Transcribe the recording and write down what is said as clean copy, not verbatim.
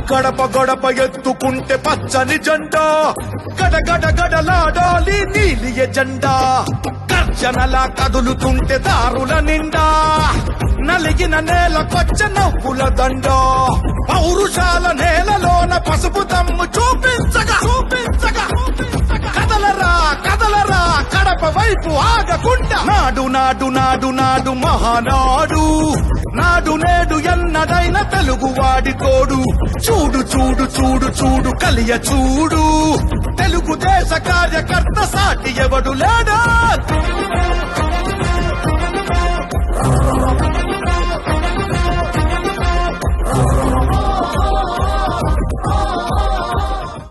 గడప గడప ఎత్తుకుంటే పచ్చని జెండా గడగడ గడలాడాలి నీలి ఎజెండా గర్జనలా కదులుతుంటే దారుల నిండా నలిగిన నేల కొచ్చ నవ్వుల దండ పౌరుషాల నేలలోన పసుపు దమ్ము చూపించగా కదలరా కదలరా కడప వైపు ఆగకుండా నాడు నాడు నాడు నాడు మహానాడు నాడు నేడు ఎన్నడైన తెలుగువాడి తోడు చూడు చూడు చూడు చూడు కలియ చూడు తెలుగుదేశ కార్యకర్త సాటి ఎవడు లేడా